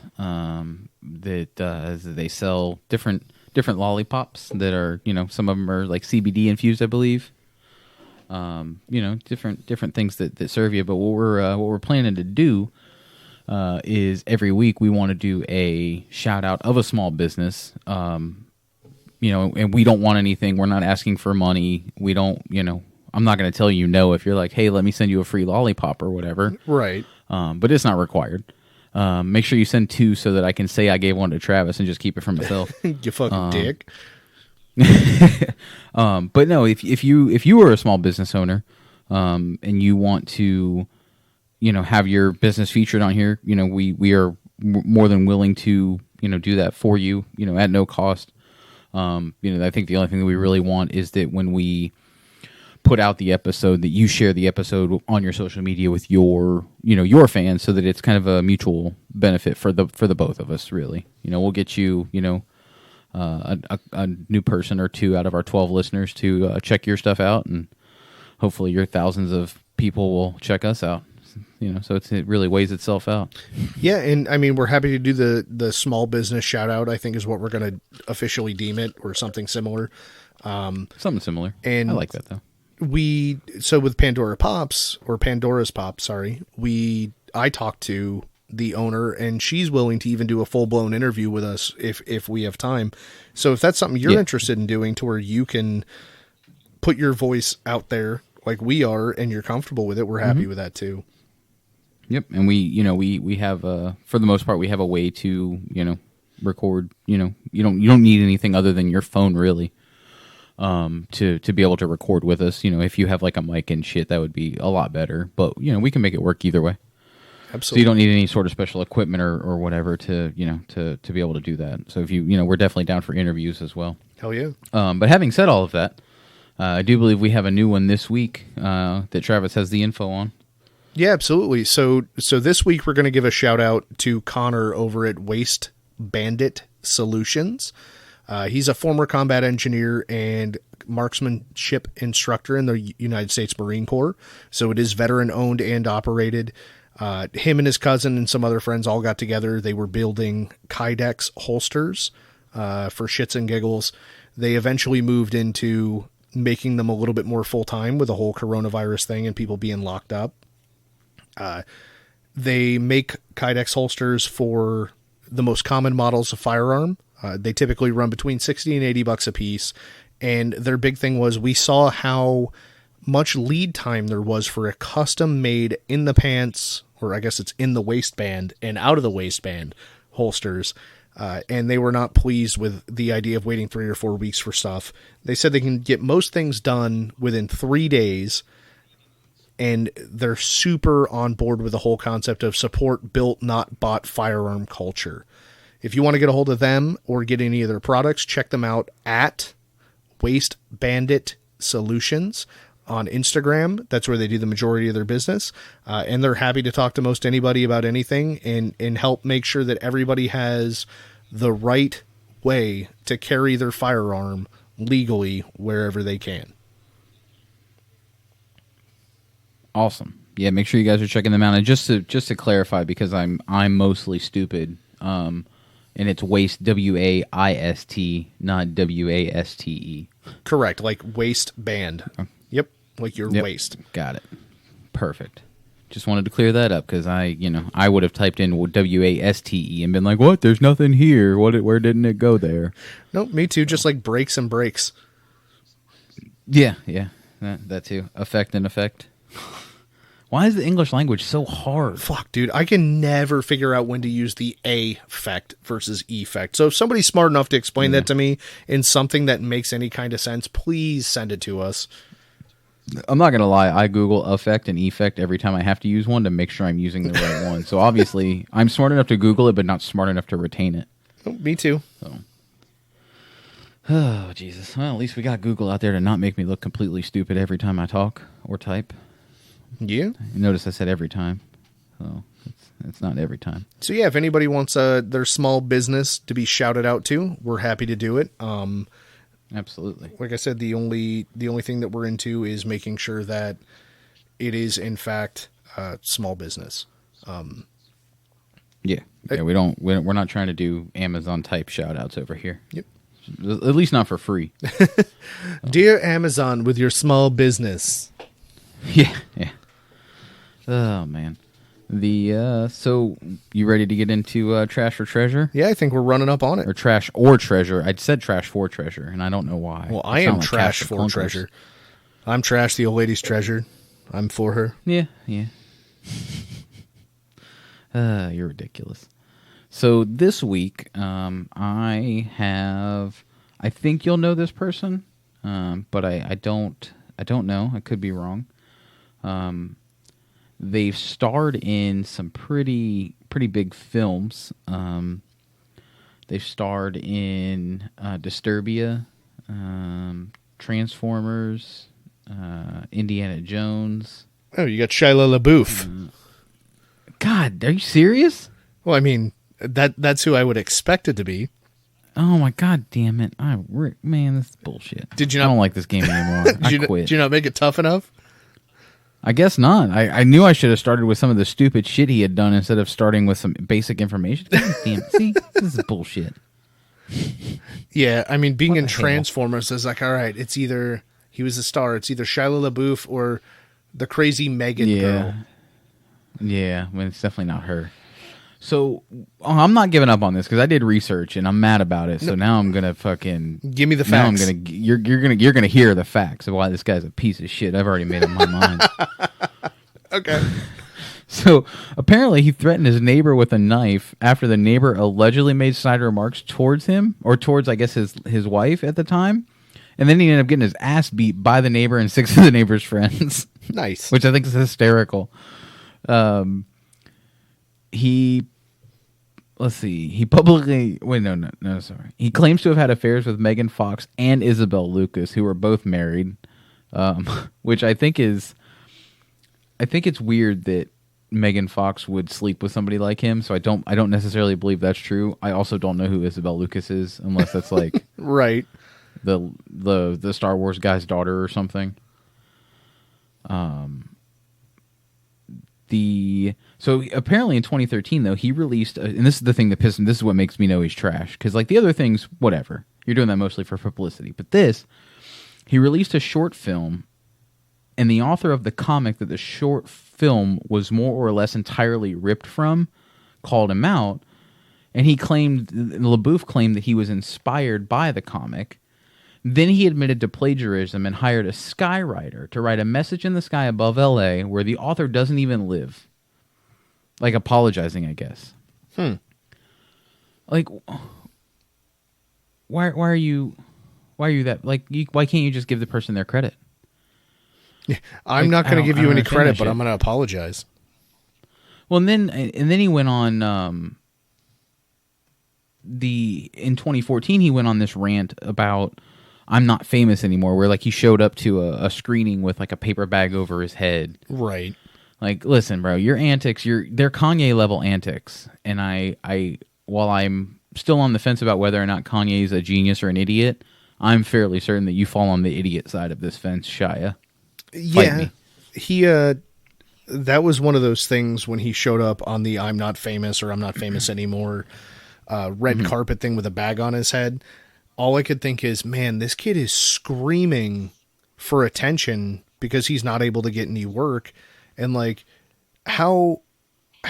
That they sell different lollipops that are, some of them are like CBD infused, I believe. Different things that serve you. But what we're planning to do is every week we want to do a shout out of a small business. And we don't want anything. We're not asking for money. We don't. I'm not going to tell you no if you're like, hey, let me send you a free lollipop or whatever. Right. But it's not required. Make sure you send 2 so that I can say I gave one to Travis and just keep it for myself. You fucking dick. But no, if you are a small business owner, and you want to, have your business featured on here, we are more than willing to, do that for you, at no cost. I think the only thing that we really want is that when we put out the episode, that you share the episode on your social media with your fans, so that it's kind of a mutual benefit for the both of us. Really, we'll get you, a new person or 2 out of our 12 listeners to check your stuff out, and hopefully your thousands of people will check us out. So it really weighs itself out. Yeah, and I mean, we're happy to do the small business shout out, I think is what we're going to officially deem it, or something similar. Something similar. And I like that though. So with Pandora's Pops, I talked to the owner, and she's willing to even do a full-blown interview with us if we have time. So if that's something you're interested in doing, to where you can put your voice out there like we are and you're comfortable with it, we're happy with that too. Yep, and we have for the most part we have a way to record. You don't need anything other than your phone really, to be able to record with us. If you have like a mic and shit, that would be a lot better. But we can make it work either way. Absolutely. So you don't need any sort of special equipment or whatever to be able to do that. So if we're definitely down for interviews as well. Hell yeah. But having said all of that, I do believe we have a new one this week that Travis has the info on. Yeah, absolutely. So this week we're going to give a shout out to Connor over at Waste Bandit Solutions. He's a former combat engineer and marksmanship instructor in the United States Marine Corps. So it is veteran owned and operated. Him and his cousin and some other friends all got together. They were building Kydex holsters for shits and giggles. They eventually moved into making them a little bit more full-time with the whole coronavirus thing and people being locked up. They make Kydex holsters for the most common models of firearm. They typically run between $60 and $80 a piece. And their big thing was we saw how much lead time there was for a custom made in the pants, or I guess it's in the waistband and out of the waistband holsters. And they were not pleased with the idea of waiting 3 or 4 weeks for stuff. They said they can get most things done within 3 days. And they're super on board with the whole concept of support built, not bought firearm culture. If you want to get a hold of them or get any of their products, check them out at Waste Bandit Solutions on Instagram. That's where they do the majority of their business. And they're happy to talk to most anybody about anything and help make sure that everybody has the right way to carry their firearm legally wherever they can. Awesome. Yeah, make sure you guys are checking them out. And just to clarify, because I'm mostly stupid, and it's waste, W-A-I-S-T, not W-A-S-T-E. Correct, like waistband. Yep, like your waist. Got it. Perfect. Just wanted to clear that up because I would have typed in W-A-S-T-E and been like, what? There's nothing here. Where didn't it go there? Nope, me too. Just like breaks and breaks. Yeah, that too. Effect and effect. Why is the English language so hard? Fuck, dude. I can never figure out when to use the affect versus effect. So if somebody's smart enough to explain that to me in something that makes any kind of sense, please send it to us. I'm not going to lie. I Google effect and effect every time I have to use one to make sure I'm using the right one. So obviously, I'm smart enough to Google it, but not smart enough to retain it. Oh, me too. So. Oh, Jesus. Well, at least we got Google out there to not make me look completely stupid every time I talk or type. Yeah. Notice I said every time. So it's not every time. So yeah, if anybody wants their small business to be shouted out to, we're happy to do it. Absolutely. Like I said, the only thing that we're into is making sure that it is in fact small business. Yeah. We're not trying to do Amazon type shout outs over here. Yep. At least not for free. Dear Amazon, with your small business. Yeah. Oh man. So you ready to get into trash or treasure? Yeah, I think we're running up on it. Or trash or treasure. I said trash for treasure, and I don't know why. Well, I am trash for treasure. I'm trash, the old lady's treasure. I'm for her. Yeah. You're ridiculous. So this week, I think you'll know this person, but I don't know. I could be wrong. They've starred in some pretty big films. They've starred in Disturbia, Transformers, Indiana Jones. Oh, you got Shia LaBeouf. God, are you serious? Well, I mean, that's who I would expect it to be. Oh my God, damn it! Man, this is bullshit. Did you not? I don't like this game anymore. I quit. Did you not make it tough enough? I guess not. I knew I should have started with some of the stupid shit he had done instead of starting with some basic information. God damn it. See, this is bullshit. Yeah, I mean, being in Transformers is like, all right, it's either he was a star, it's either Shia LaBeouf or the crazy Megan girl. Yeah, well, it's definitely not her. So I'm not giving up on this because I did research and I'm mad about it. So now I'm gonna fucking give me the facts. Now you're gonna hear the facts of why this guy's a piece of shit. I've already made up my mind. Okay. So apparently he threatened his neighbor with a knife after the neighbor allegedly made snide remarks towards him, or towards, I guess, his wife at the time. And then he ended up getting his ass beat by the neighbor and 6 of the neighbor's friends. Nice. Which I think is hysterical. He publicly, sorry. He claims to have had affairs with Megan Fox and Isabel Lucas, who were both married. Which I think it's weird that Megan Fox would sleep with somebody like him. So I don't necessarily believe that's true. I also don't know who Isabel Lucas is, unless that's like right. the Star Wars guy's daughter or something. So apparently in 2013 though, he released and this is the thing that pissed him. This is what makes me know he's trash, because like the other things, whatever, you're doing that mostly for publicity, but he released a short film, and the author of the comic that the short film was more or less entirely ripped from called him out, and LaBouffe claimed that he was inspired by the comic. Then he admitted to plagiarism and hired a skywriter to write a message in the sky above L.A. where the author doesn't even live. Like apologizing, I guess. Like, why are you that, like, why can't you just give the person their credit? I'm not going to give you any credit, but I'm going to apologize. Well, and then he went on in 2014 he went on this rant about I'm not famous anymore, where like he showed up to a screening with like a paper bag over his head. Right. Like, listen, bro, your antics, they're Kanye level antics. And I while I'm still on the fence about whether or not Kanye is a genius or an idiot, I'm fairly certain that you fall on the idiot side of this fence, Shia. Yeah. He that was one of those things when he showed up on the I'm not famous or I'm not famous anymore red carpet thing with a bag on his head. All I could think is, man, this kid is screaming for attention because he's not able to get any work. And like, how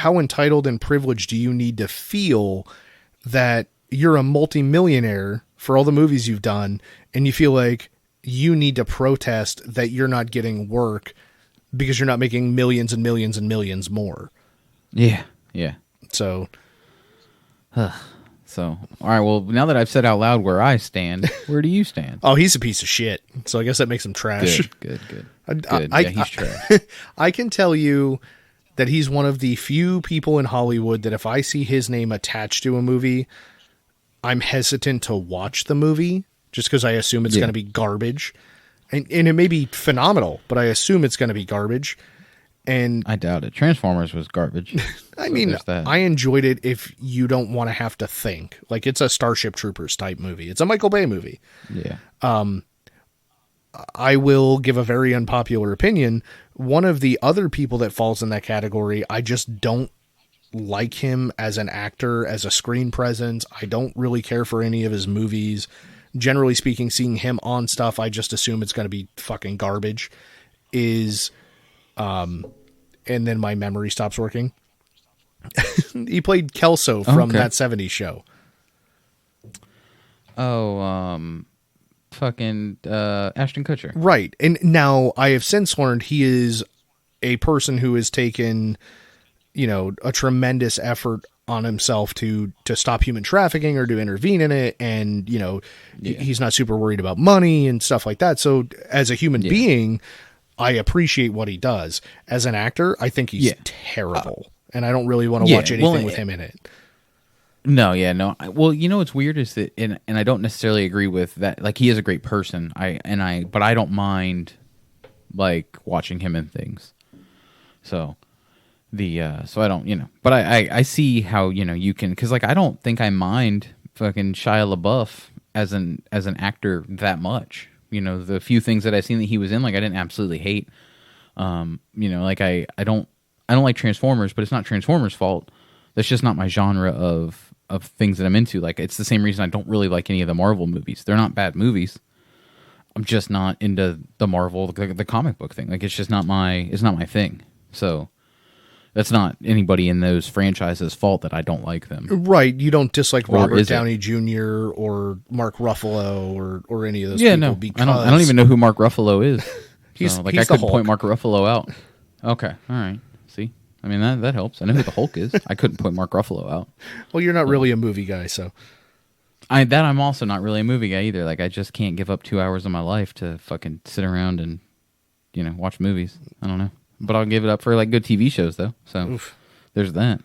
entitled and privileged do you need to feel that you're a multimillionaire for all the movies you've done, and you feel like you need to protest that you're not getting work because you're not making millions and millions and millions more? Yeah. Yeah. So, all right, well, now that I've said out loud where I stand, where do you stand? Oh, he's a piece of shit. So I guess that makes him trash. Good. He's trash. I can tell you that he's one of the few people in Hollywood that if I see his name attached to a movie, I'm hesitant to watch the movie just because I assume it's going to be garbage. And it may be phenomenal, but I assume it's going to be garbage. And I doubt it. Transformers was garbage. I mean, I enjoyed it if you don't want to have to think. Like, it's a Starship Troopers type movie. It's a Michael Bay movie. Yeah. I will give a very unpopular opinion. One of the other people that falls in that category, I just don't like him as an actor, as a screen presence. I don't really care for any of his movies. Generally speaking, seeing him on stuff, I just assume it's going to be fucking garbage. And then my memory stops working. He played Kelso from That 70s Show. Oh, fucking Ashton Kutcher. Right. And now I have since learned he is a person who has taken, a tremendous effort on himself to stop human trafficking or to intervene in it. And, he's not super worried about money and stuff like that. So as a human being, I appreciate what he does. As an actor, I think he's terrible. And I don't really want to watch anything with him in it. No. Well, what's weird is that, and I don't necessarily agree with that. Like, he is a great person. But I don't mind like watching him in things. So so I don't, but I see how, you can, cause like, I don't think I mind fucking Shia LaBeouf as an actor that much. The few things that I've seen that he was in, like, I didn't absolutely hate. Like I don't like Transformers, but it's not Transformers' fault. That's just not my genre of things that I'm into. Like, it's the same reason I don't really like any of the Marvel movies. They're not bad movies. I'm just not into the Marvel, the comic book thing. Like, it's just not my thing. So that's not anybody in those franchises' fault that I don't like them. Right. You don't dislike Robert Downey Jr. or Mark Ruffalo or any of those people. No. Because I don't even know who Mark Ruffalo is. he's I the could Hulk. point Mark Ruffalo out. Okay. All right. See? I mean, that helps. I know who the Hulk is. I couldn't point Mark Ruffalo out. Well, you're not really a movie guy, so. I'm also not really a movie guy either. Like, I just can't give up 2 hours of my life to fucking sit around and, watch movies. I don't know. But I'll give it up for, like, good TV shows, though. So, Oof. There's that.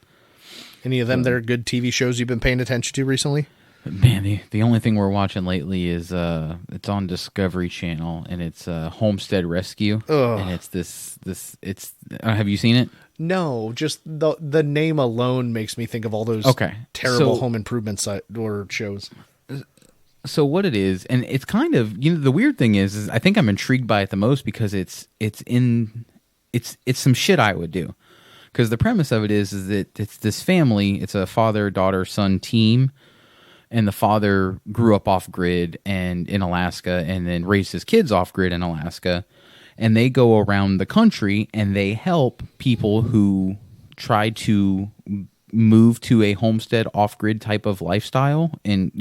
Any of them that are good TV shows you've been paying attention to recently? Man, the only thing we're watching lately is it's on Discovery Channel, and it's Homestead Rescue. Ugh. And it's it's have you seen it? No, just the name alone makes me think of all those terrible home improvement or shows. So what it is, and it's kind of, the weird thing is I think I'm intrigued by it the most because it's some shit I would do. Because the premise of it is that it's this family, it's a father, daughter, son team, and the father grew up off grid and in Alaska, and then raised his kids off grid in Alaska. And they go around the country and they help people who try to move to a homestead off-grid type of lifestyle in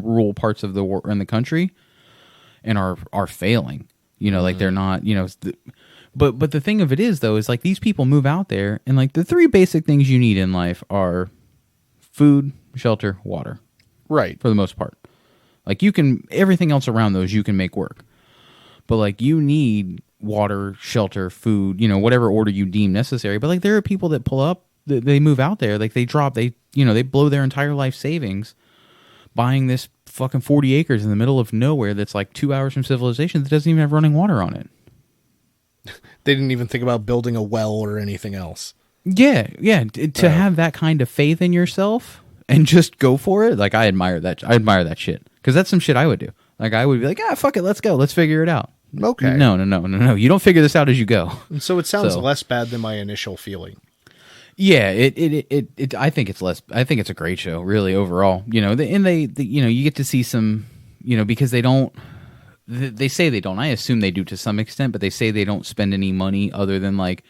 rural parts of in the country, and are failing. Like they're not. But the thing of it is, though, is like these people move out there, and like the three basic things you need in life are food, shelter, water. Right. For the most part, like everything else around those you can make work, but like you need water, shelter, food, whatever order you deem necessary. But like there are people that pull up, they move out there, like they blow their entire life savings buying this fucking 40 acres in the middle of nowhere that's like 2 hours from civilization that doesn't even have running water on it. They didn't even think about building a well or anything else. Yeah. To have that kind of faith in yourself and just go for it, like I admire that shit, because that's some shit I would do. Like I would be like, fuck it, let's go, let's figure it out. Okay. No. You don't figure this out as you go. So it sounds less bad than my initial feeling. Yeah, it. I think it's less. I think it's a great show, really, overall. You get to see some, because they don't. They say they don't. I assume they do to some extent, but they say they don't spend any money other than like,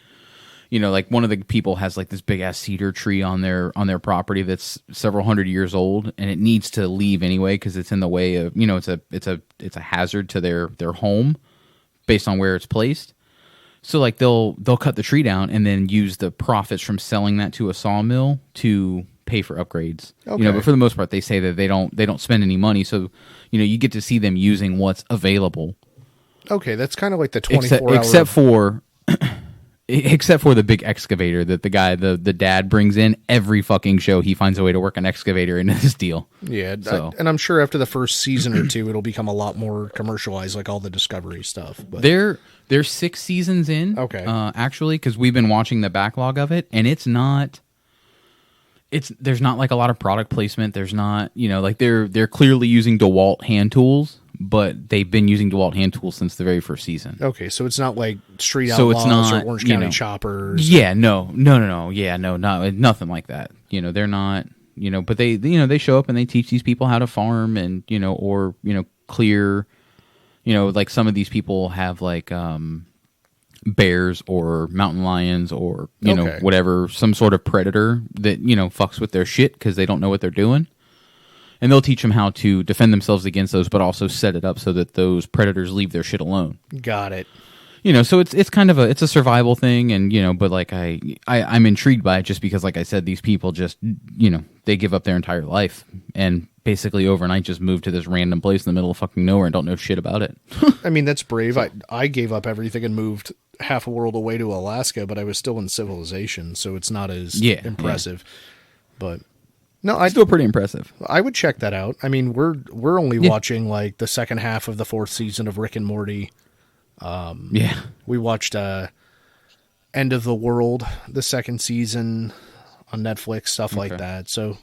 like one of the people has like this big ass cedar tree on their property that's several hundred years old, and it needs to leave anyway because it's in the way of it's a hazard to their home based on where it's placed. So like they'll cut the tree down and then use the profits from selling that to a sawmill to pay for upgrades. Okay. But for the most part, they say that they don't spend any money. So you get to see them using what's available. Okay, that's kind of like the 24 hour. Except for the big excavator that the dad brings in every fucking show. He finds a way to work an excavator into this deal. Yeah, and I'm sure after the first season or two, it'll become a lot more commercialized, like all the Discovery stuff. But They're 6 seasons in. Okay, actually, because we've been watching the backlog of it, and there's not like a lot of product placement. There's not, like they're clearly using DeWalt hand tools, but they've been using DeWalt hand tools since the very first season. Okay, so it's not like Street Outlaws or Orange County Choppers. Yeah, no. Yeah, no, nothing like that. They're not, but they show up and they teach these people how to farm and, or, clear, like some of these people have like bears or mountain lions or, whatever, some sort of predator that, fucks with their shit because they don't know what they're doing. And they'll teach them how to defend themselves against those, but also set it up so that those predators leave their shit alone. Got it. So it's kind of a survival thing, and but like I'm intrigued by it just because, like I said, these people just they give up their entire life and basically overnight just move to this random place in the middle of fucking nowhere and don't know shit about it. I mean, that's brave. I gave up everything and moved half a world away to Alaska, but I was still in civilization, so it's not as impressive. Yeah. But no, it's still pretty impressive. I would check that out. I mean, we're only watching like the second half of the 4th season of Rick and Morty. We watched End of the World, the 2nd season on Netflix, stuff like that. So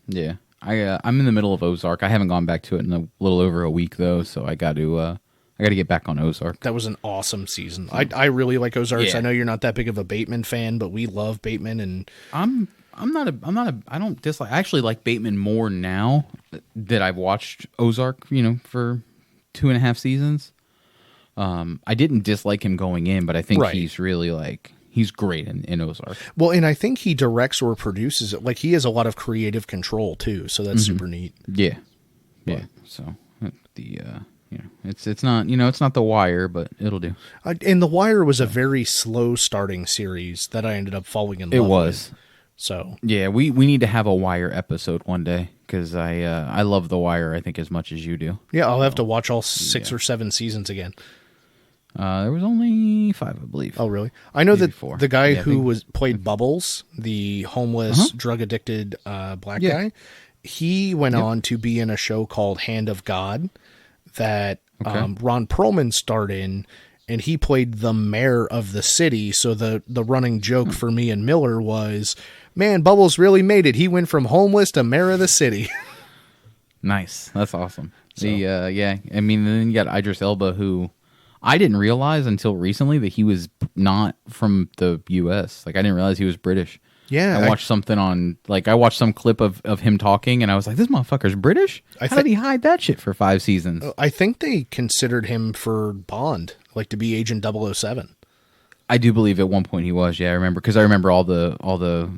yeah, I'm in the middle of Ozark. I haven't gone back to it in a little over a week though, so I got to get back on Ozark. That was an awesome season. I really like Ozarks. Yeah. I know you're not that big of a Bateman fan, but we love Bateman, and I don't dislike. I actually like Bateman more now that I've watched Ozark, for 2.5 seasons. I didn't dislike him going in, but I think he's really he's great in Ozark. Well, and I think he directs or produces it. Like he has a lot of creative control too, so that's super neat. Yeah. Yeah. So it's not, it's not The Wire, but it'll do. And The Wire was a very slow starting series that I ended up falling in love with. It was. So yeah, we need to have a Wire episode one day because I love The Wire, I think, as much as you do. Yeah, I'll have to watch all 6 or 7 seasons again. There was only 5, I believe. Oh, really? I know Maybe that 4. the guy Yeah, who played Bubbles, the homeless, drug-addicted black guy, he went on to be in a show called Hand of God that Ron Perlman starred in, and he played the mayor of the city. So the running joke for me and Miller was, man, Bubbles really made it. He went from homeless to mayor of the city. Nice. That's awesome. Yeah, I mean, then you got Idris Elba, who I didn't realize until recently that he was not from the U.S. Like, I didn't realize he was British. Yeah. I watched something on, like, I watched some clip of him talking, and I was like, this motherfucker's British? How did he hide that shit for 5 seasons? I think they considered him for Bond, like to be Agent 007. I do believe at one point he was, yeah, I remember, because I remember all the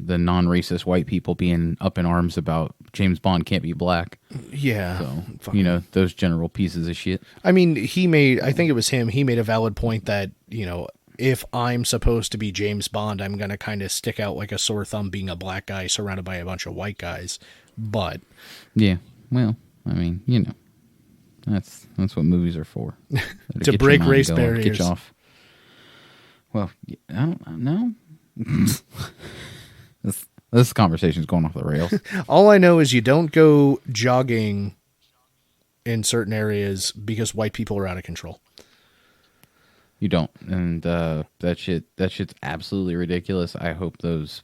non-racist white people being up in arms about James Bond can't be black. Yeah. So, those general pieces of shit. I mean, I think it was him, he made a valid point that, if I'm supposed to be James Bond, I'm going to kind of stick out like a sore thumb being a black guy surrounded by a bunch of white guys. But yeah, well, I mean, that's what movies are for. to break race barriers. Get you off. Well, I don't know. This conversation's going off the rails. All I know is you don't go jogging in certain areas because white people are out of control. You don't, and that shit's absolutely ridiculous. I hope those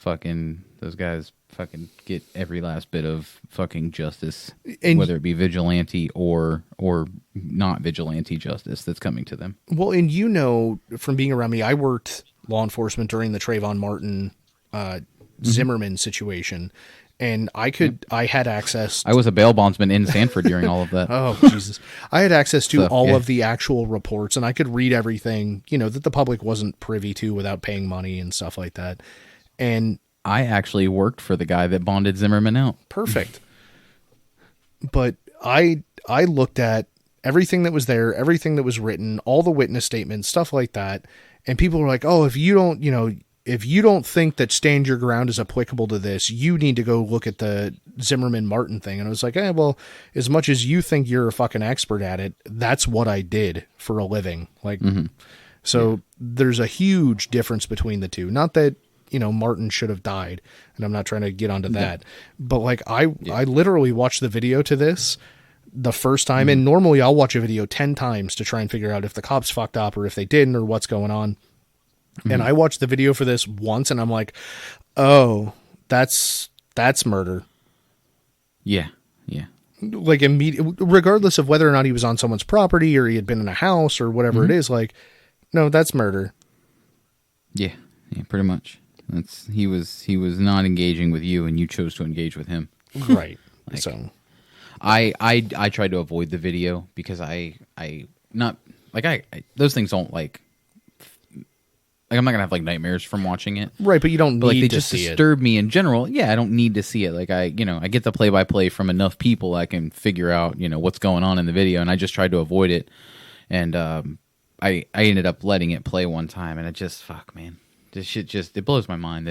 guys fucking get every last bit of fucking justice, and whether it be vigilante or not vigilante justice that's coming to them. Well, and from being around me, I worked law enforcement during the Trayvon Martin Zimmerman situation. And I had access. I was a bail bondsman in Sanford during all of that. Oh, Jesus. I had access to all of the actual reports, and I could read everything, that the public wasn't privy to without paying money and stuff like that. And I actually worked for the guy that bonded Zimmerman out. Perfect. But I looked at everything that was there, everything that was written, all the witness statements, stuff like that. And people were like, oh, if you don't think that stand your ground is applicable to this, you need to go look at the Zimmerman Martin thing. And I was like, well, as much as you think you're a fucking expert at it, that's what I did for a living. Like, so there's a huge difference between the two. Not that, Martin should have died, and I'm not trying to get onto that, but like I literally watched the video to this the first time. And normally I'll watch a video 10 times to try and figure out if the cops fucked up or if they didn't or what's going on. And I watched the video for this once, and I'm like, oh, that's murder. Yeah. Like, regardless of whether or not he was on someone's property or he had been in a house or whatever it is, like, no, that's murder. Yeah, pretty much. He was not engaging with you, and you chose to engage with him. Right. So I tried to avoid the video because those things don't like I'm not gonna have like nightmares from watching it. Right, but you don't need they to just see disturb me in general. Yeah, I don't need to see it. Like I get the play-by-play from enough people I can figure out, what's going on in the video, and I just tried to avoid it. And I ended up letting it play one time, and it just man. This shit it blows my mind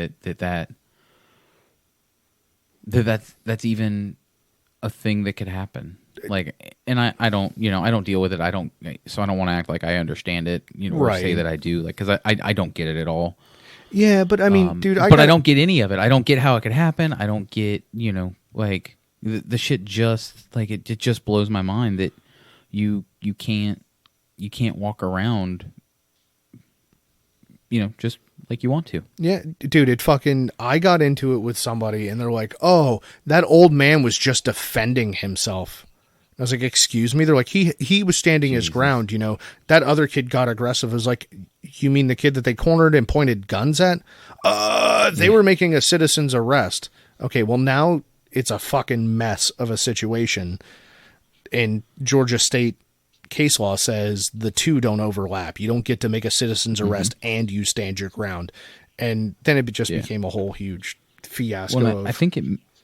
that's even a thing that could happen. Like, and I don't deal with it. So I don't want to act like I understand it, or say that I do, like, because I don't get it at all. Yeah, but I mean, dude, I don't get any of it. I don't get how it could happen. I don't get, like the shit just like it just blows my mind that you can't walk around, just like you want to. Yeah, dude, I got into it with somebody and they're like, oh, that old man was just defending himself. I was like, excuse me? They're like, he was standing his ground, That other kid got aggressive. I was like, you mean the kid that they cornered and pointed guns at? They were making a citizen's arrest. Okay, well, now it's a fucking mess of a situation. And Georgia State case law says the two don't overlap. You don't get to make a citizen's arrest and you stand your ground. And then it just became a whole huge fiasco. Well, I think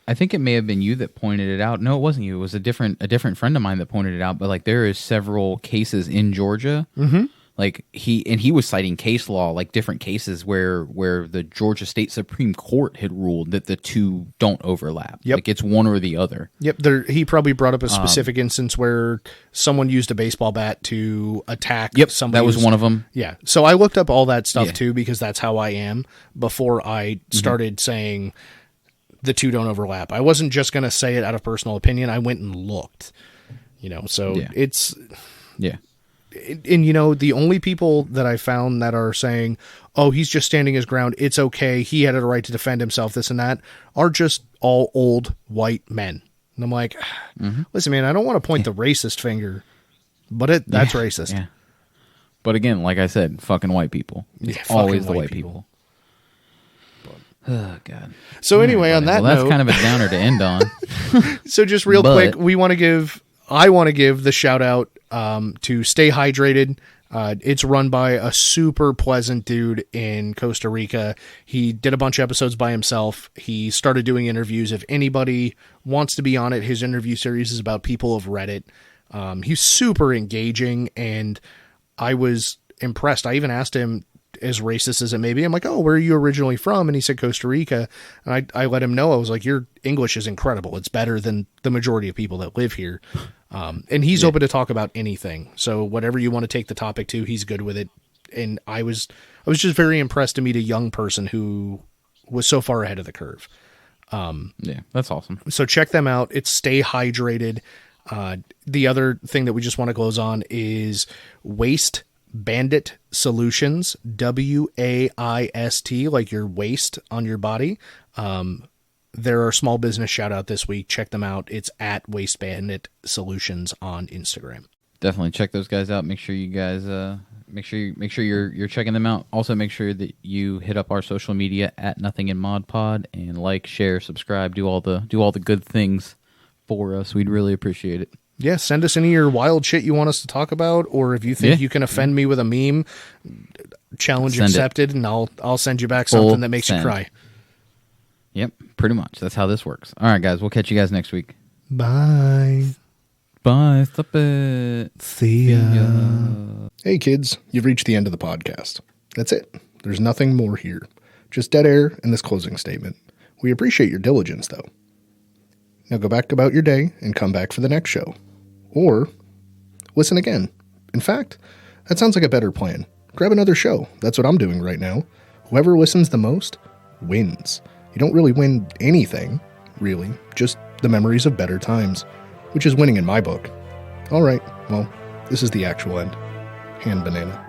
I think it may have been you that pointed it out. No, it wasn't you. It was a different friend of mine that pointed it out. But like, there is several cases in Georgia. Mm-hmm. Like he was citing case law, like different cases where the Georgia State Supreme Court had ruled that the two don't overlap. Yep. Like it's one or the other. Yep. He probably brought up a specific instance where someone used a baseball bat to attack somebody. That was one of them. Yeah. So I looked up all that stuff too, because that's how I am before I started saying the two don't overlap. I wasn't just going to say it out of personal opinion. I went and looked, so it's... Yeah. And, the only people that I found that are saying, oh, he's just standing his ground, it's okay, he had a right to defend himself, this and that, are just all old white men. And I'm like, listen, man, I don't want to point the racist finger, but that's racist. Yeah. But again, like I said, fucking white people. It's always the white people. Oh, God. So anyway, on that that's note, kind of a downer to end on. So just real quick, I want to give the shout out to Stay Hydrated. It's run by a super pleasant dude in Costa Rica. He did a bunch of episodes by himself. He started doing interviews. If anybody wants to be on it, his interview series is about people of Reddit. He's super engaging, and I was impressed. I even asked him, as racist as it may be, I'm like, oh, where are you originally from? And he said Costa Rica. And I let him know, I was like, your English is incredible. It's better than the majority of people that live here. And he's open to talk about anything. So whatever you want to take the topic to, he's good with it. And I was just very impressed to meet a young person who was so far ahead of the curve. Yeah, that's awesome. So check them out. It's Stay Hydrated. The other thing that we just want to close on is Waist Bandit Solutions, WAIST, like your waist on your body. They're our small business shout out this week. Check them out. It's at Waist Bandit Solutions on Instagram. Definitely check those guys out. Make sure you guys make sure you're checking them out. Also make sure that you hit up our social media at Nothing in Mod Pod and like, share, subscribe, do all the good things for us. We'd really appreciate it. Yeah, send us any of your wild shit you want us to talk about, or if you think you can offend me with a meme, challenge accepted, and I'll send you back something that makes you cry. Yep, pretty much. That's how this works. All right, guys, we'll catch you guys next week. Bye. Bye. Stop it. See ya. Hey, kids, you've reached the end of the podcast. That's it. There's nothing more here. Just dead air and this closing statement. We appreciate your diligence, though. Now go back about your day and come back for the next show. Or listen again. In fact, that sounds like a better plan. Grab another show. That's what I'm doing right now. Whoever listens the most wins. You don't really win anything, really. Just the memories of better times, which is winning in my book. All right, well, this is the actual end. Hand banana.